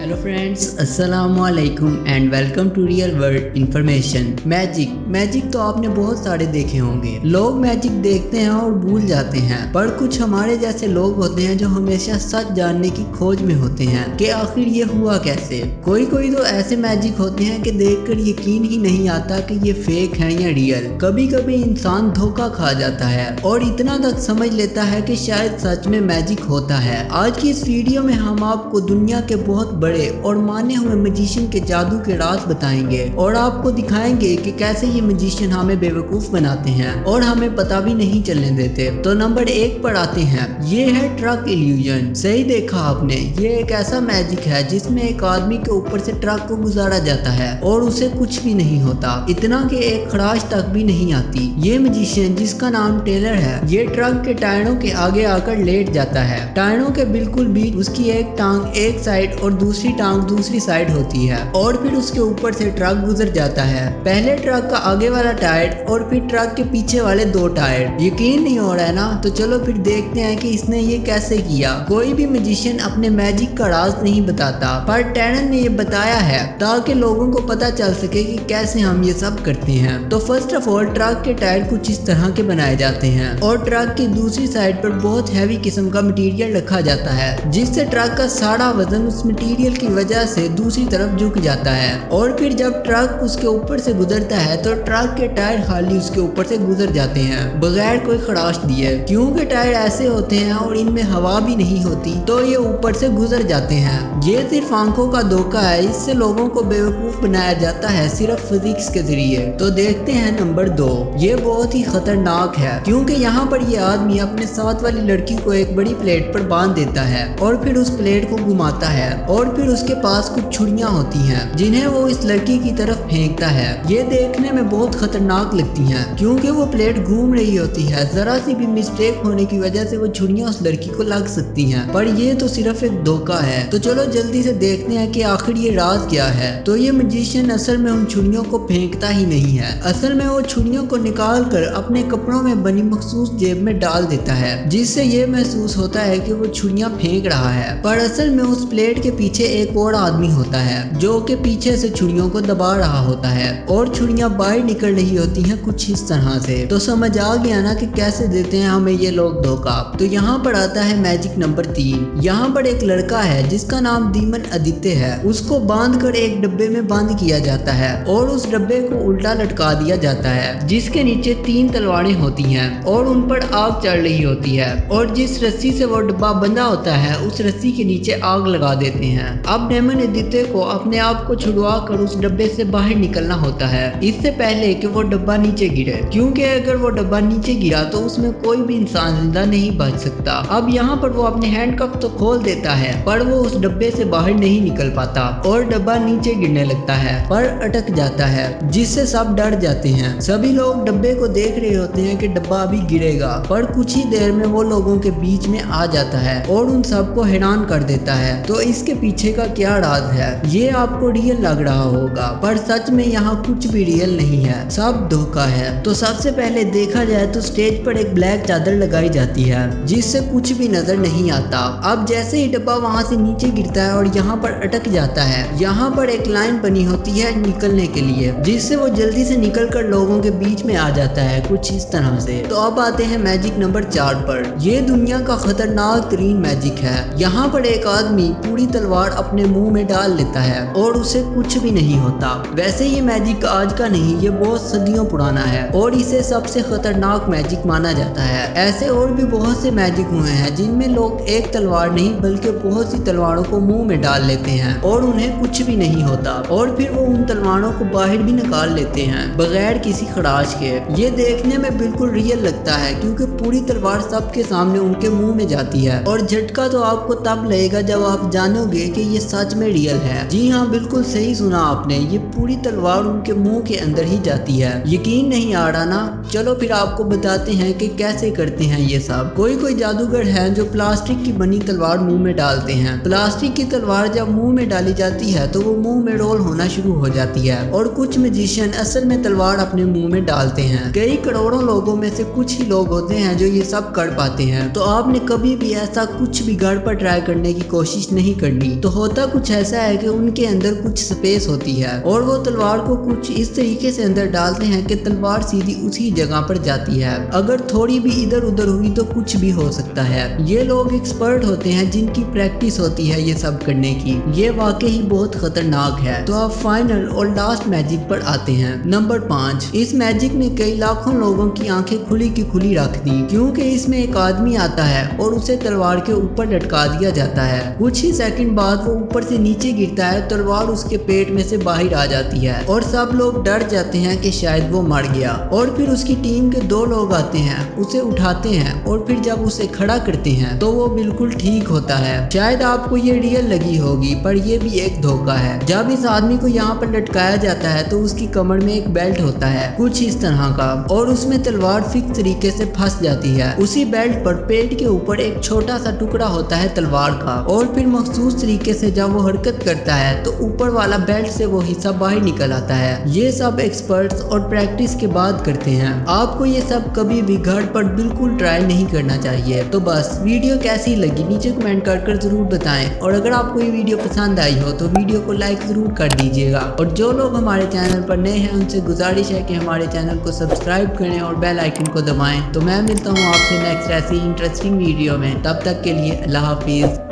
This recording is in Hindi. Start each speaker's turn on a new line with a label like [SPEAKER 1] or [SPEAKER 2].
[SPEAKER 1] हेलो फ्रेंड्स, अस्सलाम वालेकुम and welcome to real world information. Magic तो आपने बहुत सारे देखे होंगे। लोग मैजिक देखते हैं और भूल जाते हैं, पर कुछ हमारे जैसे लोग होते हैं जो हमेशा सच जानने की खोज में होते हैं कि आखिर ये हुआ कैसे। कोई तो ऐसे मैजिक होते हैं कि देखकर यकीन ही नहीं आता कि ये फेक है या रियल। कभी कभी इंसान धोखा खा जाता है और इतना तक समझ लेता है कि शायद सच में मैजिक होता है। आज की इस वीडियो में हम आपको दुनिया के बहुत बड़े और माने हुए मैजिशियन के जादू के राज बताएंगे और आपको दिखाएंगे कि कैसे ये मैजिशियन हमें बेवकूफ बनाते हैं और हमें पता भी नहीं चलने देते। तो नंबर 1 पर आते हैं। ये है ट्रक इल्यूजन। सही देखा आपने, ये एक ऐसा मैजिक है जिसमें एक आदमी के ऊपर से ट्रक को गुजारा जाता है और उसे कुछ भी नहीं होता, इतना कि एक खराश तक भी नहीं आती। ये मैजिशियन जिसका नाम टेलर है, ये ट्रक के टायरों के आगे आकर लेट जाता है। टायरों के बिल्कुल बीच उसकी एक टांग एक साइड और दूसरी टांग दूसरी साइड होती है और फिर उसके ऊपर से ट्रक गुजर जाता है। पहले ट्रक का आगे वाला टायर और फिर ट्रक के पीछे वाले 2 टायर। यकीन नहीं हो रहा है ना? तो चलो फिर देखते हैं कि इसने ये कैसे किया। कोई भी मैजिशियन अपने मैजिक का राज नहीं बताता, पर टेलर ने ये बताया है ताकि लोगों को पता चल सके कि कैसे हम ये सब करते हैं। तो फर्स्ट ऑफ ऑल ट्रक के टायर कुछ इस तरह के बनाए जाते हैं और ट्रक की दूसरी साइड पर बहुत हैवी किस्म का मटेरियल रखा जाता है, जिससे ट्रक का सारा वजन उस मटेरियल की वजह से दूसरी तरफ झुक जाता है। और फिर जब ट्रक उसके ऊपर से गुजरता है तो ट्रक के टायर खाली उसके ऊपर से गुजर जाते हैं बगैर कोई खराश दिए। क्योंकि टायर ऐसे होते हैं और इनमें हवा भी नहीं होती, तो ये ऊपर से गुजर जाते हैं। ये सिर्फ आंखों का धोखा है, इससे लोगों को बेवकूफ बनाया जाता है सिर्फ फिजिक्स के जरिए। तो देखते हैं नंबर 2। ये बहुत ही खतरनाक है क्योंकि यहाँ पर ये आदमी अपने साथ वाली लड़की को एक बड़ी प्लेट पर बांध देता है और फिर उस प्लेट को घुमाता है और फिर उसके पास कुछ छुरियां होती हैं जिन्हें वो इस लड़की की तरफ फेंकता है। ये देखने में बहुत खतरनाक लगती हैं क्योंकि वो प्लेट घूम रही होती है। जरा सी भी मिस्टेक होने की वजह से वो छुरियां उस लड़की को लग सकती हैं, पर ये तो सिर्फ एक धोखा है। तो चलो जल्दी से देखते हैं कि आखिर ये राज क्या है। तो ये मैजिशियन असल में उन छुरियों को फेंकता ही नहीं है, असल में वो छुरियों को निकाल कर अपने कपड़ों में बनी मखसूस जेब में डाल देता है, जिससे ये महसूस होता है कि वो छुरियां फेंक रहा है। पर असल में उस प्लेट के पीछे एक और आदमी होता है जो कि पीछे से छुरियों को दबा रहा होता है और छुरियां बाहर निकल रही होती हैं कुछ इस तरह से। तो समझ आ गया ना कि कैसे देते हैं हमें ये लोग धोखा। तो यहाँ पर आता है मैजिक नंबर 3। यहाँ पर एक लड़का है जिसका नाम दीमन आदित्य है। उसको बांध कर एक डब्बे में बंद किया जाता है और उस डब्बे को उल्टा लटका दिया जाता है, जिसके नीचे 3 तलवारें होती हैं और उन पर आग चढ़ रही होती है। और जिस रस्सी से वो डब्बा बंधा होता है उस रस्सी के नीचे आग लगा देते हैं। अब दीमन आदित्य को अपने आप को छुड़वा कर उस डब्बे से बाहर निकलना होता है, इससे पहले कि वो डब्बा नीचे गिरे, क्योंकि अगर वो डब्बा नीचे गिरा तो उसमें कोई भी इंसान जिंदा नहीं बच सकता। अब यहाँ पर वो अपने हैंडकफ तो खोल देता है, पर वो उस डब्बे से बाहर नहीं निकल पाता और डब्बा नीचे गिरने लगता है पर अटक जाता है, जिससे सब डर जाते हैं। सभी लोग डब्बे को देख रहे होते हैं कि डब्बा अभी गिरेगा, पर कुछ ही देर में वो लोगों के बीच में आ जाता है और उन सबको हैरान कर देता है। तो इसके पीछे का क्या राज है? ये आपको रियल लग रहा होगा, पर सच में यहाँ कुछ भी रियल नहीं है, सब धोखा है। तो सबसे पहले देखा जाए तो स्टेज पर एक ब्लैक चादर लगाई जाती है जिससे कुछ भी नजर नहीं आता। अब जैसे ही डब्बा वहाँ से नीचे गिरता है और यहाँ पर अटक जाता है, यहाँ पर एक लाइन बनी होती है निकलने के लिए, जिससे वो जल्दी से निकलकर लोगों के बीच में आ जाता है कुछ इस तरह से। तो अब आते हैं मैजिक नंबर 4 पर। ये दुनिया का खतरनाक तरीन मैजिक है। यहाँ पर एक आदमी पूरी तलवार अपने मुंह में डाल लेता है और उसे कुछ भी नहीं होता। वैसे ये मैजिक आज का नहीं, ये बहुत सदियों पुराना है और इसे सबसे खतरनाक मैजिक माना जाता है। ऐसे और भी बहुत से मैजिक हुए हैं जिनमें लोग एक तलवार नहीं बल्कि बहुत सी तलवारों को मुंह में डाल लेते हैं और उन्हें कुछ भी नहीं होता और फिर वो उन तलवारों को बाहर भी निकाल लेते हैं बगैर किसी खराश के। ये देखने में बिल्कुल रियल लगता है क्योंकि पूरी तलवार सबके सामने उनके मुंह में जाती है और झटका तो आपको तब लगेगा जब आप जानोगे कि ये सच में रियल है। जी हाँ, बिल्कुल सही सुना आपने, ये पूरी तलवार उनके मुंह के अंदर ही जाती है। यकीन नहीं आ रहा ना? चलो फिर आपको बताते हैं कि कैसे करते हैं ये सब। कोई जादूगर है जो प्लास्टिक की बनी तलवार मुंह में डालते हैं। प्लास्टिक की तलवार जब मुंह में डाली जाती है तो वो मुंह में रोल होना शुरू हो जाती है और कुछ मैजिशियन असल में तलवार अपने मुंह में डालते हैं। कई करोड़ों लोगों में से कुछ ही लोग होते हैं जो ये सब कर पाते हैं। तो आपने कभी भी ऐसा कुछ भी घर पर ट्राई करने की कोशिश नहीं करनी। तो होता कुछ ऐसा है कि उनके अंदर कुछ स्पेस होती है और वो तलवार को कुछ इस तरीके से अंदर डालते हैं कि तलवार सीधी उसी जगह पर जाती है। अगर थोड़ी भी इधर उधर हुई तो कुछ भी हो सकता है। ये लोग एक्सपर्ट होते हैं जिनकी प्रैक्टिस होती है ये सब करने की। ये वाकई ही बहुत खतरनाक है। तो अब फाइनल और लास्ट मैजिक पर आते हैं। नंबर 5। इस मैजिक ने कई लाखों लोगों की आंखें खुली की खुली रख दी, क्योंकि इसमें एक आदमी आता है और उसे तलवार के ऊपर लटका दिया जाता है। कुछ ही सेकंड बाद वो ऊपर से नीचे गिरता है, तलवार उसके पेट में से बाहर आ जाती है और सब लोग डर जाते हैं कि शायद वो मर गया। और फिर उसकी टीम के 2 लोग आते हैं, उसे उठाते हैं और फिर जब उसे खड़ा करते हैं तो वो बिल्कुल ठीक होता है। शायद आपको ये रियल लगी होगी, पर ये भी एक धोखा है। जब इस आदमी को यहाँ पर लटकाया जाता है तो उसकी कमर में एक बेल्ट होता है कुछ इस तरह का, और उसमें तलवार फिक्स तरीके से फंस जाती है। उसी बेल्ट पर पेट के ऊपर एक छोटा सा टुकड़ा होता है तलवार का, और फिर मखसूस तरीके से जब वो हरकत करता है तो ऊपर वाला बेल्ट से वो हिस्सा बाहर निकल आता है। ये सब एक्सपर्ट्स और प्रैक्टिस के बाद करते हैं। आपको ये सब कभी भी घर पर बिल्कुल ट्राई नहीं करना चाहिए। तो बस वीडियो कैसी लगी नीचे कमेंट कर जरूर बताएं, और अगर आपको ये वीडियो पसंद आई हो तो वीडियो को लाइक जरूर कर दीजिएगा। और जो लोग हमारे चैनल पर नए हैं उनसे गुजारिश है कि हमारे चैनल को सब्सक्राइब करें और बेल आइकन को दबाएं। तो मैं मिलता हूँ आपसे नेक्स्ट ऐसी इंटरेस्टिंग वीडियो में। तब तक के लिए अल्लाह हाफिज।